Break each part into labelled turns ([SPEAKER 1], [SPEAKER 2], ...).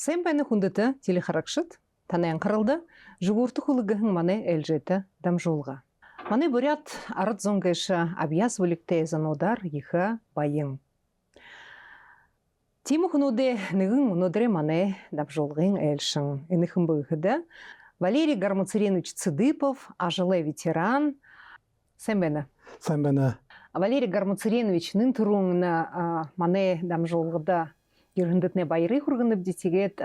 [SPEAKER 1] Sen beni hundata телехаракшыт, танаян кырылды, жугурты хулыгыхын мане элжеті дамжулға. Мане бурят арыт зонгайша абьяс вылікте занодар иха байын. Тиму хунуде нығын мұнудре мане дамжулғын элшын. Инықын бұғыды Валерий Гармуцеринович Цыдыпов, ажилы ветеран. Sen beni.
[SPEAKER 2] Sen beni.
[SPEAKER 1] Валерий Гармуцеринович нын тұруңына мане дамжулғыда Юргендетне байры хургынып дитегет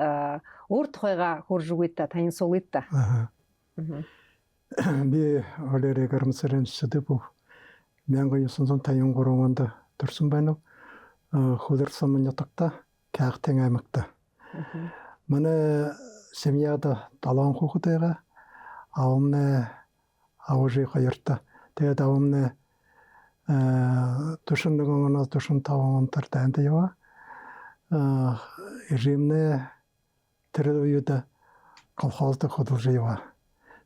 [SPEAKER 1] орт хойга хоржугетта тань солитта.
[SPEAKER 2] Би Валерий Гармуцеринович Цыдыпов менго юсунзон тайын гороманда турсун байнов худыр самын ятакта кяхтен аймакта. Мане семьяда талан хухутайга авымне авужи хайырта. Тэгээд авымне тушын дөгөнгөнөөс тушын таван тартайнда ява. Режимне террориюда колхозда ходылжыйва.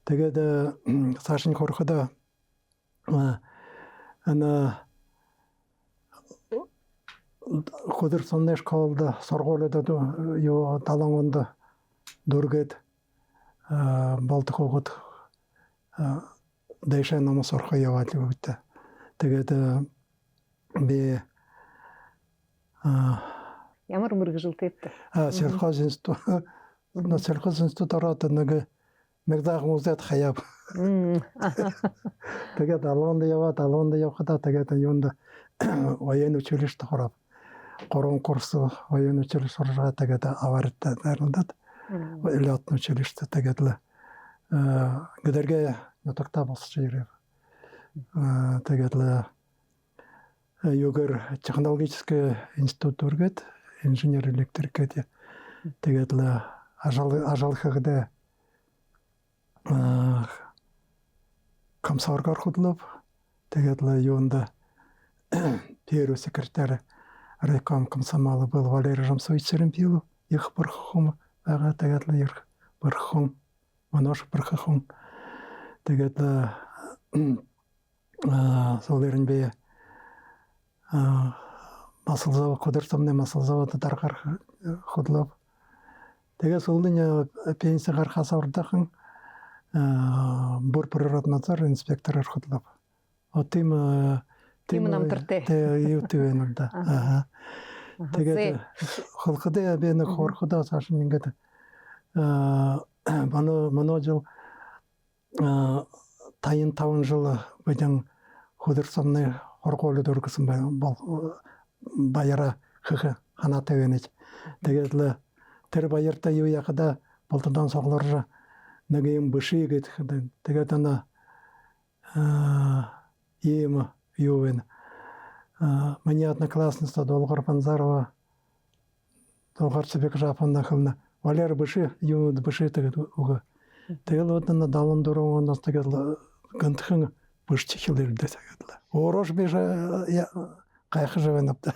[SPEAKER 2] Тэгээд сашын хорхода ана ходыр сонны школда сорголода ё талангонда дургет балтыхогот дэшэ номо сорхоява тибүтэ. Тэгээд би
[SPEAKER 1] Ямар мөргөжилтетте.
[SPEAKER 2] Сельхоз институт. На сельхоз институт ороод нэг мэгзах музейд хаяв. Тэгээд алгонд явахта тэгээд юунд военный училище хоров. Горон курс военный училище ороо тэгээд аварта нарандат. Летное училище тэгээд л гэдэргэ нотогта босч ирээ. Тэгээд л югэр технологический институт өргөд инженер электрик гэдэг. Тэгээд л ажалхагда комсоргор худлов. Тэгээд л юунда первый секретарь райком комсомола был Валерий Жамсович-Серемпилов. Их бархум ага тэгээд л их бархум манош бархум. Тэгээд л солерн бе масылзава кодыртамне масылзавада даргар худлап. Тэгээд солдын пенсия гархаса урдахын бур природнадзор инспектор худлап. Отим
[SPEAKER 1] намтырте.
[SPEAKER 2] Ютубенда. Ага. Тэгээд холходе бен хорхода сашын ингээд маножил тайын таван жыл бөтен худырсамны хорголы дөргөсөн бол баяра хыхы хана төвенеч. Тэгээд л тэр баярта юу яхада болтондон соглоржа нэгэн бышигэт хэдэн. Тэгээд ана им ювен мне одноклассница Долгор Панзарова Долгор Цыбек Жапонда хымна Валер бышы юд бышы тэгээд уга. Тэгээд вот на даван дорогон нас тэгээд гантхын бышчы хилэрдэ тэгээд. Орош бежа я кайхы живенапта.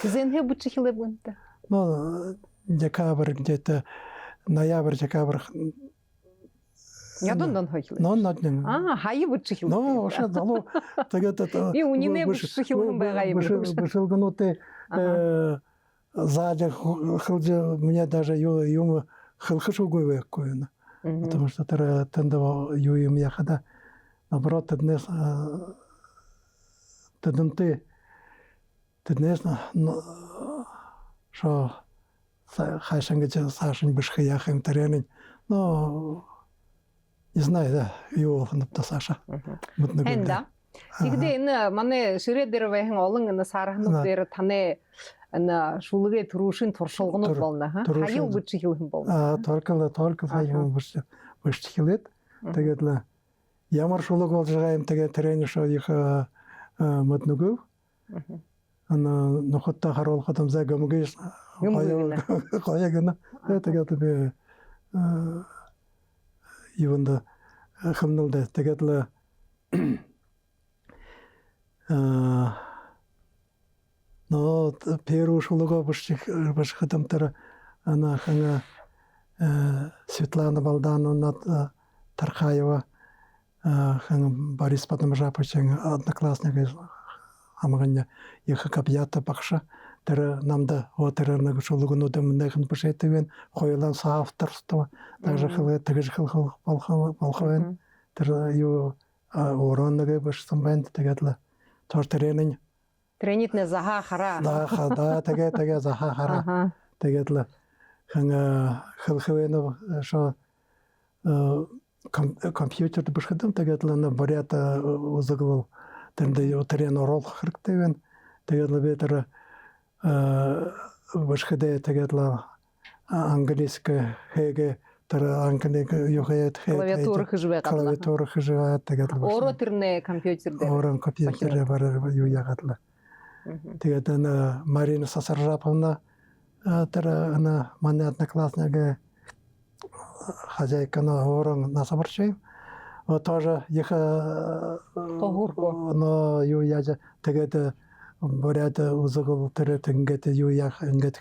[SPEAKER 1] Сизенхе бычы хилэбгэнтэ.
[SPEAKER 2] Ну, декабрь где-то, ноябрь-декабрь.
[SPEAKER 1] Я дондан хохилэ.
[SPEAKER 2] Ну, наднен.
[SPEAKER 1] Хайы бычы хилэ.
[SPEAKER 2] Ну, вообще дало. Тэгээд это.
[SPEAKER 1] И унине бычы хилэн байгай.
[SPEAKER 2] Бышылгынуты сзади хылжы мне даже юм хылхышу гойвэ койна. Потому что тэр тэндава юм яхада наоборот днес Теднес что хайшангача сашин бышхы яхым тарянин. Ну, не знаю, да, его напта Саша.
[SPEAKER 1] Хэнда. Тигдэ энэ манай ширээ дээр байхын олон энэ сарахнууд дээр таны энэ шулгээ төрүүшин туршилгонууд болно ха. Хаял бычи хэлхэн болно.
[SPEAKER 2] Только хаял бычи хэлээд тэгээд л ямар шулг болж байгаа юм тэгээд тренер шоо их модногов. Ана нохотта харуулхад амзаа гомгээс гоёгна. Тэгээд би юунда хэмнэлдэ тэгээд л но перу шулга башхатамтар ана хана Светлана Балдановна Тархаева хана Борис Патамжапович одноклассник амагanya их капьята бахша тэр намда отер нэг шулгунууд мөнийхэн бишэтвэн хойлан саавтарстав даже хэл тэгж хэл болгоон тэр юу ороныг бишсэн байна тэгээд л тор тренинг
[SPEAKER 1] Тренитне заха хара.
[SPEAKER 2] да тэгээд заха хара тэгээд л хан хэл шо компьютер бишхэдэм тэгээд л на борят узгал тэнд тренер оруулах хэрэгтэй байна. Тэгээд л би тэр бишхэдэ тэгээд л английск хэгэ тэр англиг юу хийгээд
[SPEAKER 1] Клавиатура хижвэ гадна.
[SPEAKER 2] клавиатура хижвэ тэгээд л
[SPEAKER 1] Оро тэрнэ компьютер дээр.
[SPEAKER 2] орон компьютер барар юу яагаад л тэгээд ана Марина Сасаржаповна тэр ана манай одноклассник хозяйка на орон насабарчай тоже их но юу яаж тэгээд борят узгал тэр ингээд юу яах ингээд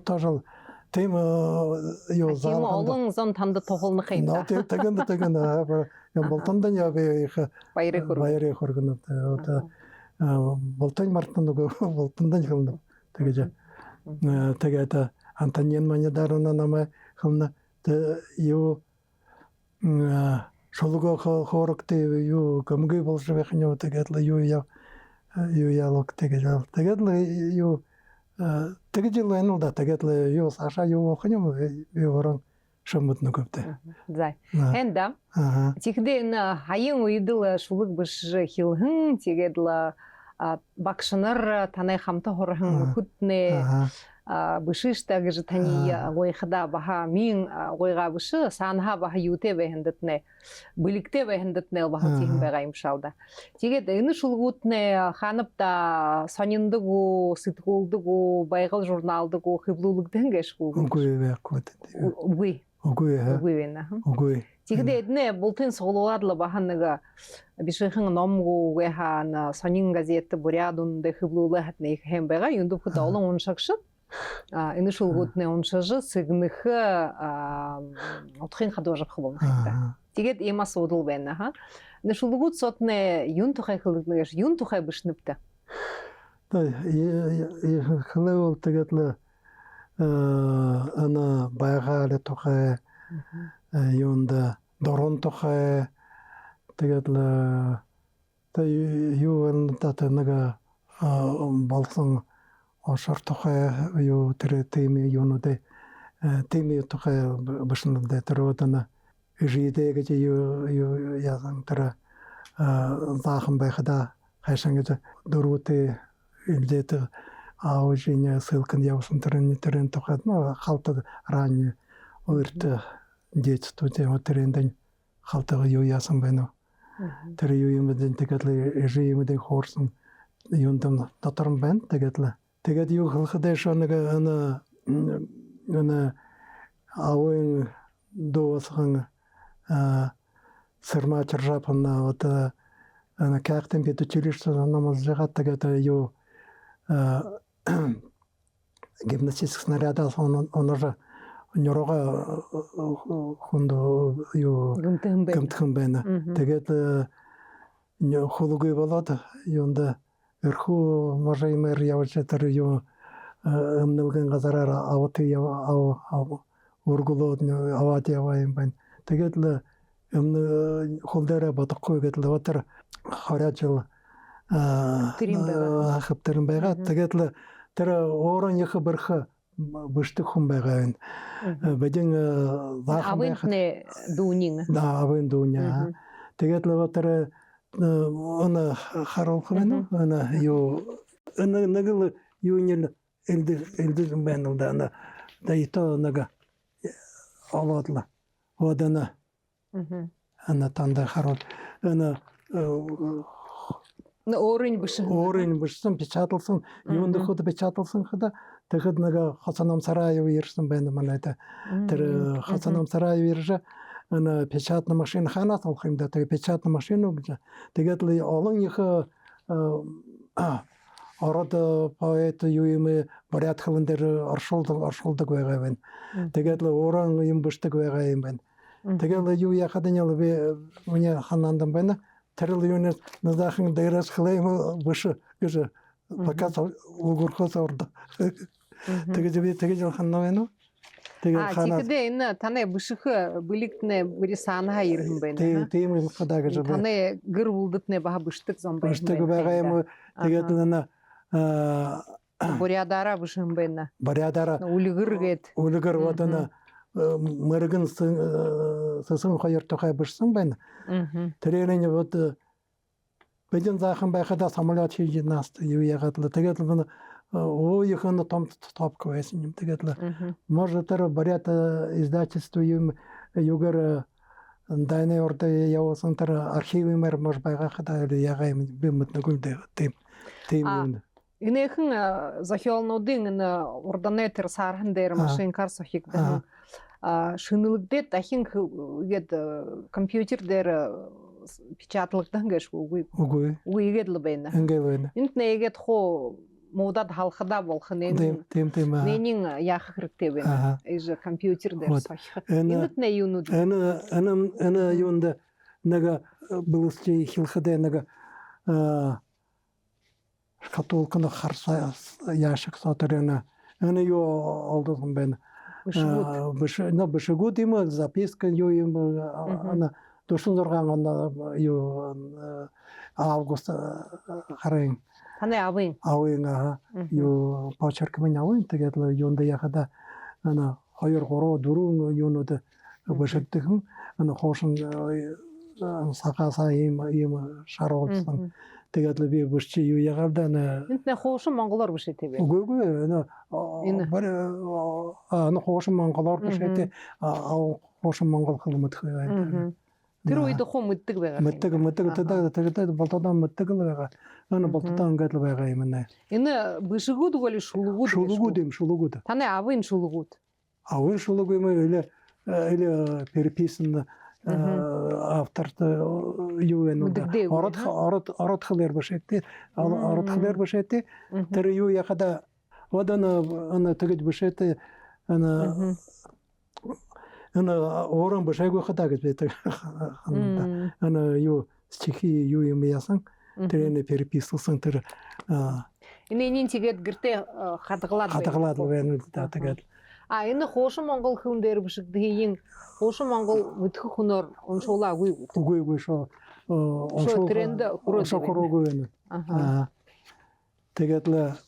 [SPEAKER 2] тоже тем юу
[SPEAKER 1] Тим олон зон танд тоглох юм да.
[SPEAKER 2] тэгээд юм болтондон яа би их
[SPEAKER 1] Баярыг
[SPEAKER 2] хөргөнөд болтон мартан нөгөө болтондон хэлнэ тэгээд Антонин Манедарна намайг хэлнэ юу шулгоо хорогтэй юу гомгүй болж байх нь тэгээд л юу яалог тэгээд л юу тэгж л энэ л да тэгээд л юу саша юу болох юм би орон шомод нөгөөтэй.
[SPEAKER 1] За. Хэнда. Тэгэхдээ энэ хаян уйдл шулг биш хилхэн тэгээд л багшнаар танай хамтаа хорхон хөтнэ бишишта гэж таны гойхда баха мин гойга биш санха баха юутэй байхандтнэ бүлэгтэй байхандтнэ баха тийм байгаа юм шауда. Тэгээд энэ шулгууднэ ханапта сониндаг уу сэтгүүлдэг уу байгаль журналдаг уу хэвлүүлэгдэн гэшгүй.
[SPEAKER 2] Үгүй
[SPEAKER 1] Үгүй. Тэгэхдээ эднэ бултын суулгаад л баха нэг бишхэн номгоо хаана сонин газет бурядун дэ хэвлүүлэх нэг хэм байгаа юм дөхөд олон уншагш. Энэ шулгуудны уншиж сэгнэх утгын хадварах болно гэдэг. Тэгээд ийм асуудал байна ха. Энэ шулгууд сотны юун тухай хэлнэгш юун тухай бишнэвтэй.
[SPEAKER 2] Хэлэвэл тэгээд л ана байгаал тухай юунда дорон тухай тэгээд л юу энэ нэг болсон ошор тухай юу тэр теми юунуудэ теми тухай бишнэвтэй тэр одана жидэ гэж юу яасан тэр заахан байхада хайшан гэж дөрвөтэй илдээд аужиня ссылкан явсан тэрэн тухай халтад ранее өөрт детствоте өтерэндэн халтаг юу яасан байна тэр юу юм дэн тэгээд л режимдээ хоорсон юундам дотор байна тэгээд юу хэлэхдээ шоног ана авын доосхан сэрмачр жапна вот ана картен бид училище намаз жагат тэгээд юу гимнастический снаряда он уже нёрога хундо юу гэмтхэн байна. Тэгээд хулугүй болоод юунда эрхүү можемер явж тэр юу өмнөгийн газараар аваад ургуулад аваад яваа юм байна. Тэгээд л өмнө хулдаараа бодохгүй гэдэл тэр 20 жил хаптерэн байгаа. Тэгээд л тэр өөрөө их бэрх бишдэг хүн байгаа юм. Бэдэн
[SPEAKER 1] авынтны дүүнин.
[SPEAKER 2] Да, авын дүүнэ. Тэгээд л тэр она харуулах байна. Она юу нэг л юунил элдэ байна да. Да ито нэг олоодла. Одана. Она танда харуул. Она
[SPEAKER 1] Өөрийн
[SPEAKER 2] бишсэн печаталсан юунд хот печаталсан хада тэгэхэд нэг хацаном сарай юу ирсэн байна манайда тэр хацаном сарай ирж ана печатна машин ханаас авах юм да тэгээ печатна машин гэж тэгээд л олон их ород поэт юу юм порядхын дээр оршуулдаг байгаа байна тэгээд л өөрөө юм бишдэг байгаа юм байна тэгээд л юу яхад нь л би миний ханандан байна тэр л юунес назахан дээрээс хлэм биш гэж пока угурхос орда. Тэгээ ханна байна уу? Тэгээ ханаа.
[SPEAKER 1] Тикдэ энэ таны бишх билигтнэ бири санаа ирхэн байна.
[SPEAKER 2] Тийм юм хадаа гэж байна.
[SPEAKER 1] Таны гэр бүлдэтнэ баха бишдэг зам байна.
[SPEAKER 2] Бишдэг байгаа юм. Тэгээд нэ
[SPEAKER 1] Бурядара бишхэн байна.
[SPEAKER 2] Бурядара
[SPEAKER 1] үлгэргээд
[SPEAKER 2] водона мэрэгэн сэсэн хоёр тухай бишсэн байна. Тэрээр вот бэжэн заахан байхада самолет хийж наст юу ягаад л тэгээд л уухийн том топко байсан юм. Тэгээд л може тэр Бурят издательство юм югэр дайны орд явсан тэр архивымэр мож байгаа хада ягаа юм би мэднэггүй тийм юм.
[SPEAKER 1] Инехэн захиолнуудын урданы тэр сархан дээр машинкар сохигдсан шүнэлэгдээд дахин гээд компьютер дээр печатлагдсан гэж үгүй. Үгээд л байна.
[SPEAKER 2] Ингээд байна.
[SPEAKER 1] Энд нэгээд хуу муудад халахда болох нэн.
[SPEAKER 2] Тийм.
[SPEAKER 1] Нэнин яах хэрэгтэй байна. Иж компьютер дээр сохих. Энд нэ юунууд.
[SPEAKER 2] Ана юунда нэг бүлсчи хилхэдэ нэг шкатулканы харсаа яашиг сотэрна. Ана юу олдсон байна. Бишгүүд юм записка юу юм ана 46 он юу август харин
[SPEAKER 1] таны авын
[SPEAKER 2] юу почеркмен авын тэгээд л юунда яхада ана 2 3 4 юунууд бишгдхэн ана хоошин сагасаа юм шаруулсан. Тэгээд л би бишчи юу ягарда ана
[SPEAKER 1] энд нэ хоошин монголоор бишээ тийм.
[SPEAKER 2] Үгүй ана хоошин монголоор бишээ хоошин монгол хэлмэт хаяа.
[SPEAKER 1] Тэр үед хуу мэддэг байгаа.
[SPEAKER 2] Мэддэг тэгээд болтодон мэддэг л байгаа. Ана болтодон ингээд л байгаа юм нэ.
[SPEAKER 1] Энэ бишгүүд бол шулгууд. Таны авын шулгууд.
[SPEAKER 2] Авын шулг юм или переписан автор юу вэ нэ. Ород хлэр бишээ. Ород хлэр бишээ. Тэр юу яхада водана ана тэгээд бишээ ана ана орон бишээгүй хата гэж байдаг. Ана юу стихи юу юм яасан. Тэрний переписсан тэр
[SPEAKER 1] энэний тэгээд гэртээ хадгалаад
[SPEAKER 2] байна да тэгээд
[SPEAKER 1] энэ хоошин монгол хүн дээр бишигдэхийн хоошин монгол мэдхэх хүнээр уншуулаагүй.
[SPEAKER 2] Үгүй шүү.
[SPEAKER 1] Тренд
[SPEAKER 2] хүрээгүй байна. Тэгээд л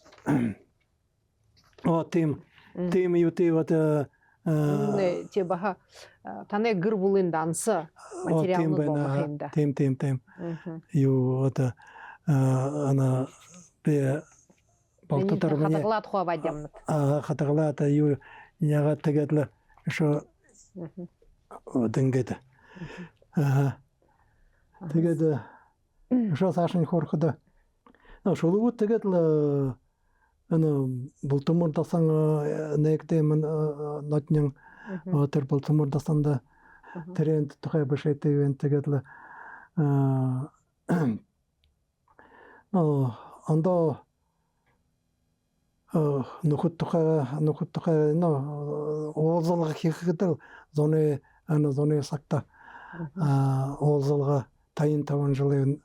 [SPEAKER 2] тийм юу тэгээд
[SPEAKER 1] те баха таны гэр бүлийн данс материалууд болох юм да.
[SPEAKER 2] Тийм. Юу одоо ана би болтотор миний
[SPEAKER 1] хадгалаад хаваад юмнат.
[SPEAKER 2] Хадгалаад юу ягаад тэгээд л шо дэнгэд. Тэгээд шо сашин хорход. Шулгууд тэгээд л ана болтомор дасан нэгдэ нотнин тэр болтомор дасанда тэрэнд тухай бишэтэй вэ тэгээд л андо нөхөд тухай оолзолго хийхэд зоны сакта оолзолго 55 жилийн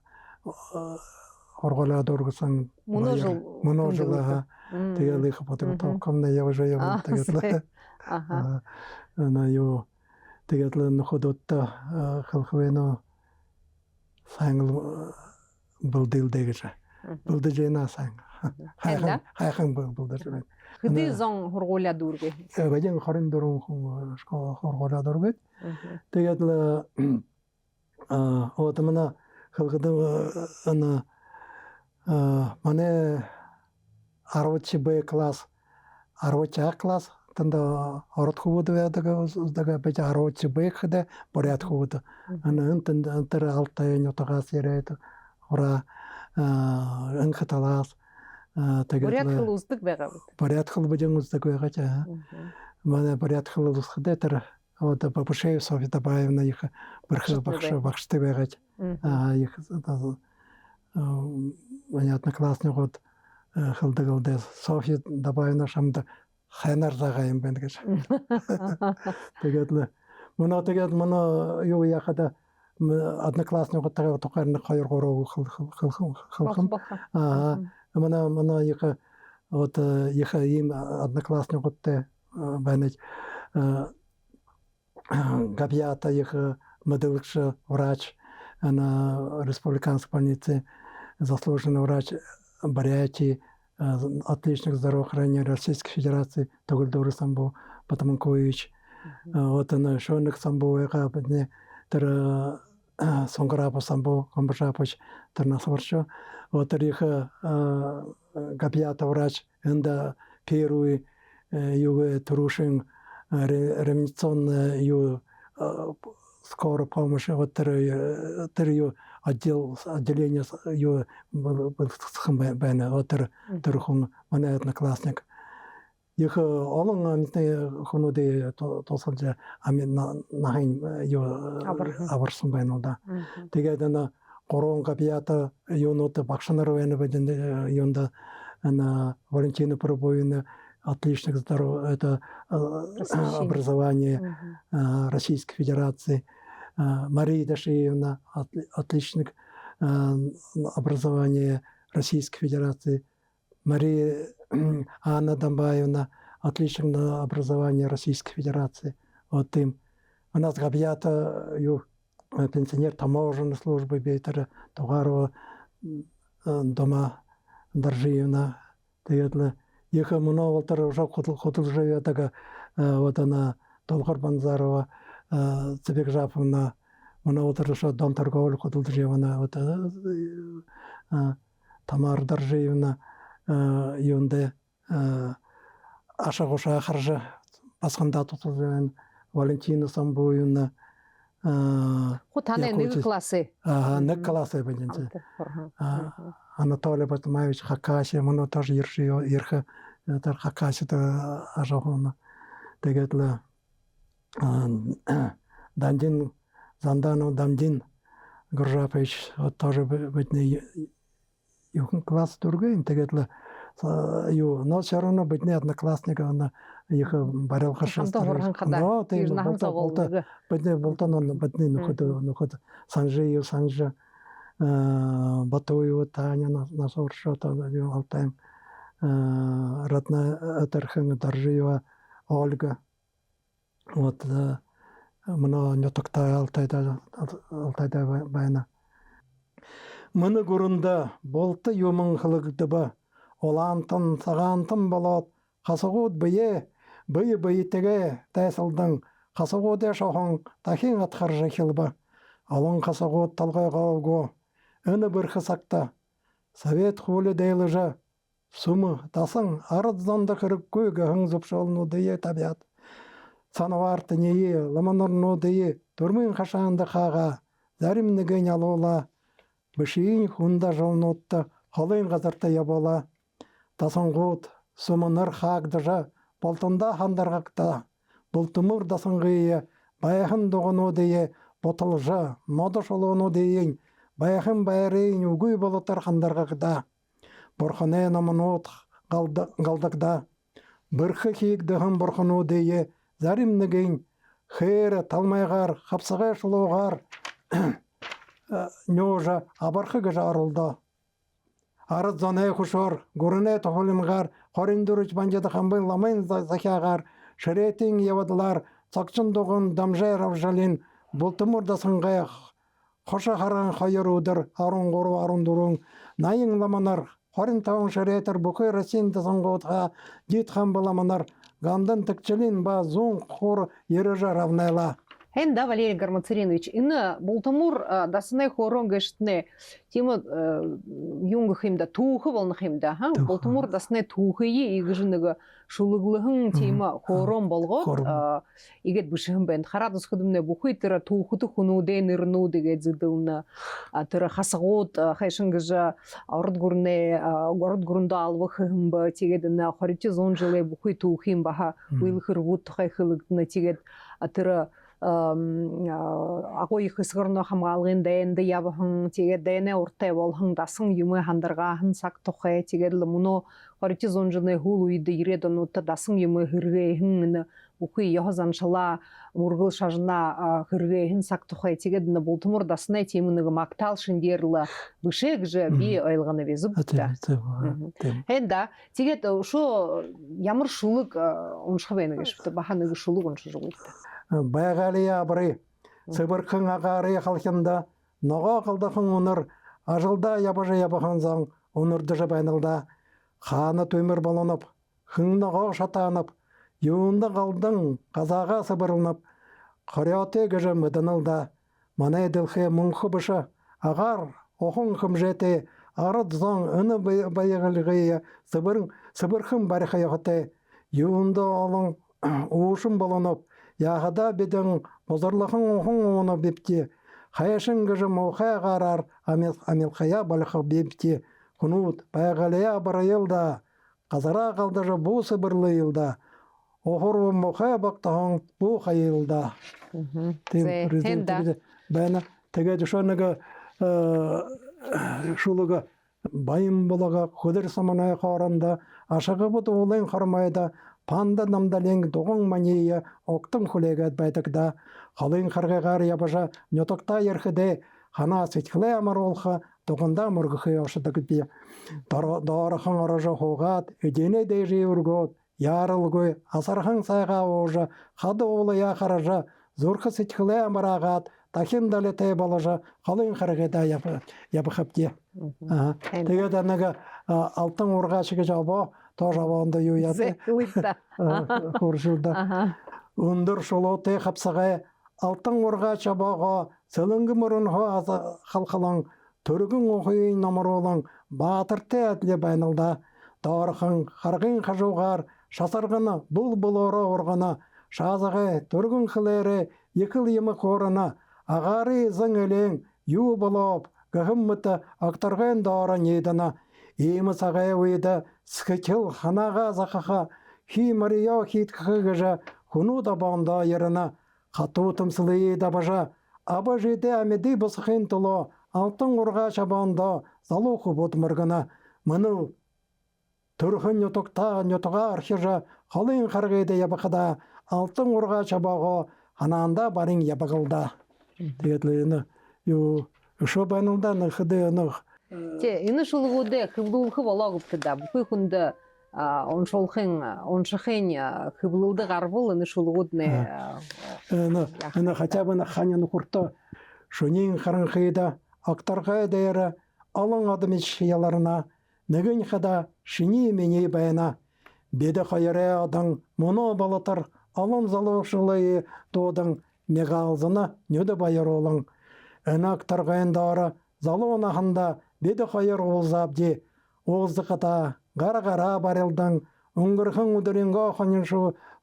[SPEAKER 2] хорголоод өргөсөн мөнөжл тэгээд их потом я уже яваа тэгээд ана юу тэгээд л нөхөдөө халхвэно сангл булдилдэгэж булдэжэна санг хайхан булдэж.
[SPEAKER 1] Хэдий зон хургуулаад үргэ.
[SPEAKER 2] Бажин 24 хүн хургуулаад үргэ. Тэгээд л отмана халхад ана манай 10Б класс 10А класс танда ород хөвөд байдаг бэж 10Б хэдэ поряд хөвөд ана энэ алтай нутагаас ирээд ора анхаталаас тэгээд
[SPEAKER 1] поряд хэл үздэг байгаа.
[SPEAKER 2] Поряд хэл бэж үздэг байгаа ч манай поряд хэл үзэхдээ тэр одоо бабушев Софья Баевна их багштай байгаа ч их понятно классный год хылдыгылды Софья Баевна шамда хайнар зага юм байна гэж. Тэгээд л мана юу яхада одноклассный годтойгоо тухайн 2 3 хылхан Мана их вот их им одноклассник вот бенить Габьята их медицинский врач на республиканской больнице, заслуженный врач Бурятии, отличник здравоохранения Российской Федерации Тогульдур Самбу Потаманкович. Вот она шонок Самбу Экападне тер Сонграпа Самбу Комбашапоч Тернасварчо. Вот их Габьята врач энда первый юг Трушин реанимационная скорая помощь, вот три отделение ее бэна, вот трухун, она одноклассник. Их олон хунуды тосалжа амин нахин ее аварсан бэна да. Тэгээд она корон капията юнота бакшанар бэна бэдэн юнда она Валентина Пробоина отличник здоровья, это образование Российской Федерации. Мария Дашиевна, отличник образования Российской Федерации. Мария Анна Домбаевна, отличник образования Российской Федерации. Вот им. У нас Габьята, пенсионер таможенной службы Бейтера, Тугарова, Дома Даржиевна, их много уже хотел живет, так вот она Толхар Банзарова, Цебек Жаповна, много что дом торговли хотел живана, вот Тамар Даржиевна, Юнде, Ашагуша Харжа, Пасханда Тутулен, Валентина Самбуевна.
[SPEAKER 1] Вот она не классы.
[SPEAKER 2] Не классы, понимаете. Анатолий Батмаевич Хакаси, мы тоже Ирха, это Хакаси, это Ажахона. Тегетла Дандин, Занданов Дамдин Гуржапович, вот тоже быть не класс другой, тегетла но все равно быть не одноклассника, она их барел хашан.
[SPEAKER 1] Да, ты
[SPEAKER 2] болтан быть не ход Санжи, Санжа. Батуева Таня на Соршота, Алтайм, родная Этерхен Даржиева Ольга. Вот много не такая Алтайда байна. Мына гурында болты юмын хылыгдыба, олантын сағантын болот, қасығуд бейі теге тәсілдің, қасығуд шоғын тахин атқаржы хилба, алын қасығуд талғай қауғы. Өні бір қысақта, совет хулі дейліжі, сумы тасың арыдзанды қырып көйгі ғыңзып жолыну дейі табиат. Сануарты нейі, ламанырну дейі, түрмін қашанды қаға, зәримнігін алула, бішейін хунда жолнутты, қолын қазырты ябола. Тасың ғуд, сумыныр қағдыжы, болтында хандарғақта, бұлтымыр дасыңғыйы, баяхын доғыну дейі, бұтылжы, модыш олуну дейін, Баяхын байрейін үгүй болытар қандарғақда, бұрқыне намынуыт қалдықда, бірқы кейікдіғын бұрқыну дейі, зәримнігін, хейрі талмайғар, қапсыға шылуғар, нөжі абарқы ғыжа арылды. Арыз зоне құшыр, ғұрыне тұғылымғар, қорындырыч банжады қамбын ламайын закияғар, шыретің евадылар, сақчындығын дамжай равжалин, бұлтымырда сыңғайық, Хоша харан хайырудыр, арун гору арундурун, найын ламанар, хорин таун шаретер, бухай расин тасанготха, дит хам баламанар, гандан текчелин ба зун хор ережа равнайла.
[SPEAKER 1] Hen да, Валерий Гармацаринович, ины Болтамур дасынай хорон гэштне, тема юнгахимда, тухы волнахимда, Болтамур дасынай тухые игжыныга шулыглыхын тема хорон болгот, игет бушыхын бэнд, харадыс худымне бухы тыра тухыты хунуде нырну деге зыдылна, тыра хасагот, хайшынгыжа орд гурнда алвахым ба, тегедына хорити зон жылы бухы тухим баха, уйлыхыр вуд хайхылыгна тегед, тыра агой хысгырно хамгалгын дэнде ябахын теге дэне уртай болхын дасың юмы хандаргаһын сак тохай тегел муно хорити зонжыны хулуйды иредонута дасың юмы хыргэйхын ухи яхазаншала мургыл шажна хыргehen сак тухай тэгээд бултумур дасна тимуныг мактал шиндерла бышег же би ойлганы везубта. Хэнда тэгээд ошо ямар шулуг уншхав байна гэж баханы шулуг уншиж байгаа.
[SPEAKER 2] Байгалия бары сыбырхын агары халкында ного кылдахын уныр ажылда ябажа ябахан заң унырды байналда ханы төмір болонып хыңнығы шатанып юында қалдың қазаға сыбырылынып қаряте гыжы мұдынылда маны дылхе мұңқы бұшы ағар оқын қымжете арыд заң үні байығылғые сыбырхын барықы еғыте юында олың уышын болонып яғыда бедің бозырлықын оқын оны бепте қайшын гыжы мұқай қарар амилқая балықы бепте Хунут байгалия барайылда, қазара қалдыжы бұ сыбырлы елда, оғыру мұқай бақтағын бұ қайылда. Бәні тегеді шоныға шулыға байым болыға көдір саманай қорында, ашығы бұд олайын қармайда, панда намдален доғын манейі оқтым хүлегет бәйтікда, қалын қарғағар ябажа нетокта ерхіде, хана сетхіле амар олға, Тоғында мұрғықы яушыды күтбе. Дарыхың арыжы хоғат, өдене дейжі үргот, ярылгөй, асархың сайға оғжы, қады олы яқарыжы, зұрқы сетхіле амырағат, тахин далетай балыжы, қалың қарғеда ябықыпте. Тегеді әнігі алтын ұрғашығы жабы, то жабуында юяды. Құршылда. Үндір шулу тей қапсығай, алтын ұрғашы баға, сылыңғы мұрын қалқылың, Төргін оқиын намыр олың, батырты әтле байнылда, дарықың, қарғын қажуғар, шасырғыны, бұл оры орғыны, шазығы, төргін қылері, екіл емі қорыны, ағары зың өлең, ю болып, ғығым мұты, ақтырғын дары недіні, емі сағай өйді, скітіл, ханаға зақыға, хи мария хиткігі ғыжы, хуну да банда еріні, қату тымсылы еді бажа, абы жеде әмеді бұсықын тұлы, Алтын ұрға шабанда залуқы бұдмырғына, мұны түрхін нетуға архижа, қалың қарғайды ябықыда, алтын ұрға шабағы, хананда барың ябығылда. Дегетліні, үші байнылда нұқыды нұқ.
[SPEAKER 1] Ині шылғуды қыбылығы балағыпты да, бұқы күнді оншықын қыбылығы ғарбыл, ині шылғудыны.
[SPEAKER 2] Ині хотя бы ханын құртты, шөнен қарыңқыйда, Ақтарға дәйірі алың адым ішшияларына, нігін қада шыни мені байына. Беді қайыры адың мұны балатыр, алын залушылы доудың меғалзыны нөді байыр олың. Әні ақтарға дары залуын ағында беді қайыр олзабде, олзды қата ғара-ғара барылдың, ұңғырқын ұдырынға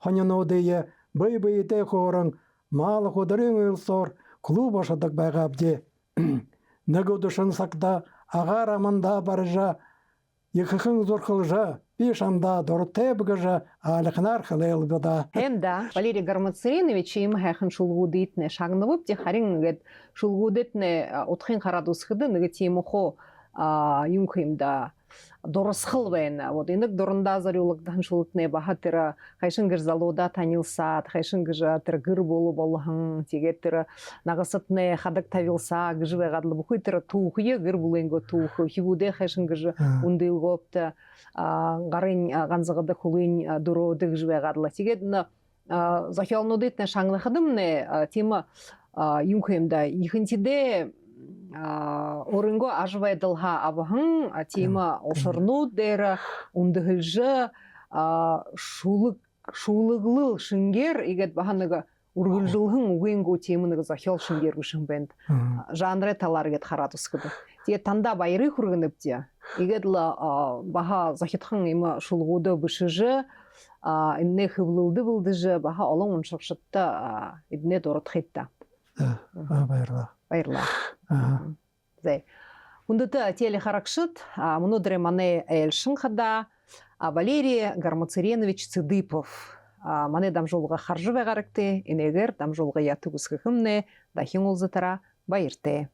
[SPEAKER 2] қанын өдейі, бай-байыте қорың, малы құдырын ұлсор, құлу башыдық байғабде. Нігу дұшын сақта, ағар аманда барыжа, екіқың зұрқылжа, бешамда дұрты бұғыжа, алықнар қылыл бұда.
[SPEAKER 1] Хенда, Валерий Гармацаринович, им хайхын шулгу дейтіне шағыны бұп, де харин шулгу дейтіне отхын қарадусқыды, нығы темухо юнкымда дұрысқыл бәйіні. Инік дұрында зарюлықтан шулытіне бағатыры қайшын залуда танилса, қайшын гыр болу болуғын, тегеттірі нағысытны қадық тавилса, гыжы бәғадлы бұқытыры туықы, гыр бұлыңғы туықы, хивуде қайшын гыжы ұндыл көпті, ғарын ғанзығыды құлын дұроды гыжы бәғадлы. Тегетіні захиалыны дейтіне шаңны қадымны тема юнкымда ихынтиде орынго ажвайдылға абығын тема ошырну дәрі ұндығылжы шулығылы шынгер егет бағаныға ургылжылғын угенго темыныға захиал шынгер күшін бәнд. Жанры талар егет харатускыды. Те танда байыры құрғынып де. Егетлі баға захитхын ема шулғуды бішіжі, инне хывлылды бұлдыжы баға олың ұншықшытты идне дорот хетті.
[SPEAKER 2] Байырла.
[SPEAKER 1] Байырла. Ундыты теле харакшыт, мұны дремане әлшін қада, Валерий Гармацаринович Цыдыпов. Мане дамжолға қаржы вәғарыкты, инегер дамжолға яты күскі хымне, дахин олзытыра байырты.